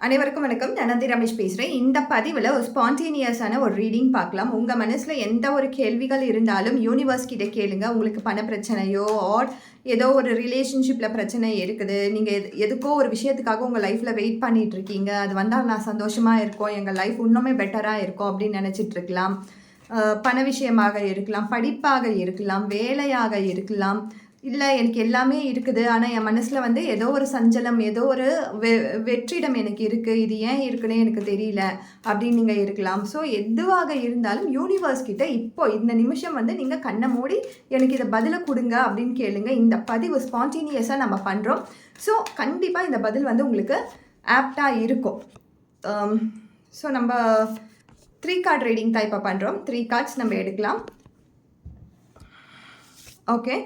அனைவருக்கும் வணக்கம். நந்தி ரமேஷ் பேசுகிறேன். இந்த பதிவில் ஒரு ஸ்பான்டேனியஸான ஒரு ரீடிங் பார்க்கலாம். உங்கள் மனசில் எந்த ஒரு கேள்விகள் இருந்தாலும் யூனிவர்ஸ் கிட்ட கேளுங்க. உங்களுக்கு பண பிரச்சனையோ ஆர் ஏதோ ஒரு ரிலேஷன்ஷிப்பில் பிரச்சனை இருக்குது, நீங்கள் எதுக்கோ ஒரு விஷயத்துக்காக உங்கள் லைஃப்பில் வெயிட் பண்ணிகிட்டு இருக்கீங்க, அது வந்தால் நான் சந்தோஷமாக இருக்கோம், எங்கள் லைஃப் இன்னுமே பெட்டராக இருக்கும் அப்படின்னு நினச்சிட்டு இருக்கலாம். பண விஷயமாக இருக்கலாம், படிப்பாக இருக்கலாம், வேலையாக இருக்கலாம், இல்லை எனக்கு எல்லாமே இருக்குது, ஆனால் என் மனசில் ஏதோ ஒரு சஞ்சலம், ஏதோ ஒரு வெற்றிடம் எனக்கு இருக்குது, இது ஏன் இருக்குன்னு எனக்கு தெரியல அப்படின்னு நீங்கள் இருக்கலாம். ஸோ எதுவாக இருந்தாலும் யூனிவர்ஸ் கிட்ட இப்போ இந்த நிமிஷம் நீங்கள் கண்ணை மூடி எனக்கு இதை பதிலை கொடுங்க அப்படின்னு கேளுங்க. இந்த பதிவு ஸ்பான்டேனியஸாக நம்ம பண்ணுறோம். ஸோ கண்டிப்பாக இந்த பதில் உங்களுக்கு ஆப்டாக இருக்கும். ஸோ நம்ம 3 கார்டு ரீடிங் தான் இப்போ பண்ணுறோம். 3 கார்ட்ஸ் நம்ம எடுக்கலாம். ஓகே,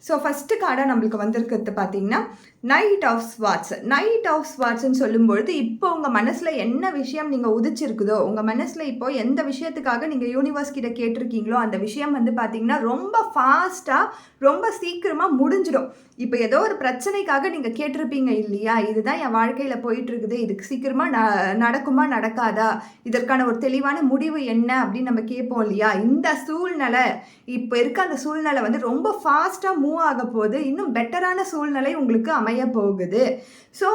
ஸோ ஃபஸ்ட்டு கார்டாக நம்மளுக்கு வந்திருக்கிறது பார்த்தீங்கன்னா knight of swords. Knight of ஸ்வாட்ஸ்ன்னு சொல்லும்பொழுது இப்போ உங்கள் மனசில் என்ன விஷயம் நீங்கள் உதிச்சிருக்குதோ, உங்கள் மனசில் இப்போது எந்த விஷயத்துக்காக நீங்கள் யூனிவர்ஸ் கிட்ட கேட்டிருக்கீங்களோ அந்த விஷயம் பார்த்தீங்கன்னா ரொம்ப ஃபாஸ்ட்டாக ரொம்ப சீக்கிரமாக முடிஞ்சிடும். இப்போ ஏதோ ஒரு பிரச்சனைக்காக நீங்கள் கேட்டிருப்பீங்க இல்லையா, இதுதான் என் வாழ்க்கையில் போயிட்டுருக்குது, இதுக்கு சீக்கிரமாக நடக்குமா நடக்காதா, இதற்கான ஒரு தெளிவான முடிவு என்ன அப்படின்னு நம்ம கேட்போம் இல்லையா. இந்த சூழ்நிலை இப்போ இருக்க அந்த சூழ்நிலை ரொம்ப ஃபாஸ்ட்டாக மூவ் ஆக போகுது. இன்னும் பெட்டரான சூழ்நிலை உங்களுக்கு அமைய போகுது. ஸோ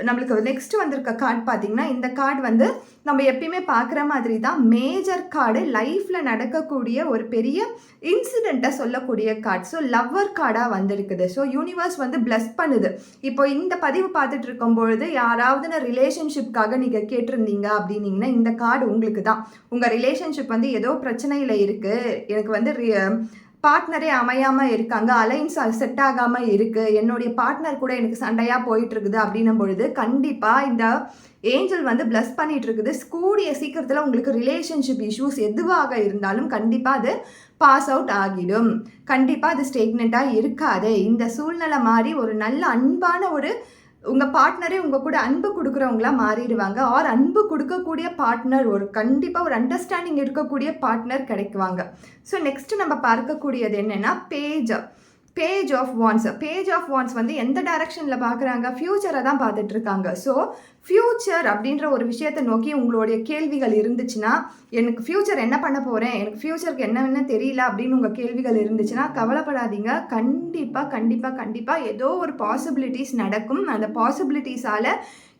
நம்மளுக்கு நெக்ஸ்ட் வந்திருக்க கார்டு பார்த்தீங்கன்னா, இந்த கார்டு நம்ம எப்பயுமே பார்க்குற மாதிரி தான் மேஜர் கார்டு, லைஃப்பில் நடக்கக்கூடிய ஒரு பெரிய இன்சிடெண்ட்டை சொல்லக்கூடிய கார்டு. ஸோ லவ்வர் கார்டாக வந்திருக்குது. ஸோ யூனிவர்ஸ் பிளஸ் பண்ணுது. இப்போ இந்த பதிவு பார்த்துட்டு இருக்கும்பொழுது யாராவது ரிலேஷன்ஷிப்காக நீங்கள் கேட்டிருந்தீங்க அப்படின்னீங்கன்னா இந்த கார்டு உங்களுக்கு தான். உங்கள் ரிலேஷன்ஷிப் ஏதோ பிரச்சனையில் இருக்குது, எனக்கு பார்ட்னரே அமையாமல் இருக்காங்க, அலைன்ஸ் செட் ஆகாமல் இருக்குது, என்னுடைய பார்ட்னர் கூட எனக்கு சண்டையாக போயிட்டுருக்குது அப்படின்னும் பொழுது கண்டிப்பாக இந்த ஏஞ்சல் பிளஸ் பண்ணிகிட்டு இருக்குது. கூடிய சீக்கிரத்தில் உங்களுக்கு ரிலேஷன்ஷிப் இஷ்யூஸ் எதுவாக இருந்தாலும் கண்டிப்பாக அது பாஸ் அவுட் ஆகிடும். கண்டிப்பாக அது ஸ்டேக்னெண்ட்டாக இருக்காது. இந்த சூழ்நிலை மாதிரி ஒரு நல்ல அன்பான உங்கள் பார்ட்னரே உங்கள் கூட அன்பு கொடுக்குறவங்களா மாறிடுவாங்க. ஆர் அன்பு கொடுக்கக்கூடிய பார்ட்னர், கண்டிப்பாக ஒரு அண்டர்ஸ்டாண்டிங் இருக்கக்கூடிய பார்ட்னர் கிடைக்குவாங்க. ஸோ நெக்ஸ்ட்டு நம்ம பார்க்கக்கூடியது என்னென்னா Page of Wands. Page of Wands எந்த டைரக்ஷனில் பார்க்குறாங்க, ஃப்யூச்சரை தான் பார்த்துட்ருக்காங்க. ஸோ ஃப்யூச்சர் அப்படின்ற ஒரு விஷயத்தை நோக்கி உங்களுடைய கேள்விகள் இருந்துச்சுன்னா, எனக்கு ஃப்யூச்சர் என்ன பண்ண போகிறேன், எனக்கு ஃப்யூச்சருக்கு என்னென்ன தெரியல அப்படின்னு உங்கள் கேள்விகள் இருந்துச்சுன்னா கவலைப்படாதீங்க. கண்டிப்பாக ஏதோ ஒரு பாசிபிலிட்டிஸ் நடக்கும். அந்த பாசிபிலிட்டிஸால்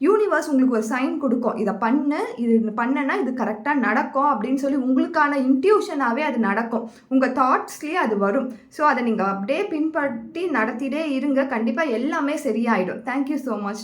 யூனிவர்ஸ் உங்களுக்கு ஒரு சைன் கொடுக்கும், இதை இது பண்ணனா இது கரெக்டாக நடக்கும் அப்படின்னு சொல்லி உங்களுக்கான இன்ட்யூஷனாகவே அது நடக்கும். உங்கள் தாட்ஸ்லேயே அது வரும். ஸோ அதை நீங்கள் அப்படியே பின்பற்றி நடத்திட்டே இருங்க. கண்டிப்பாக எல்லாமே சரியாயிடும். Thank you so much.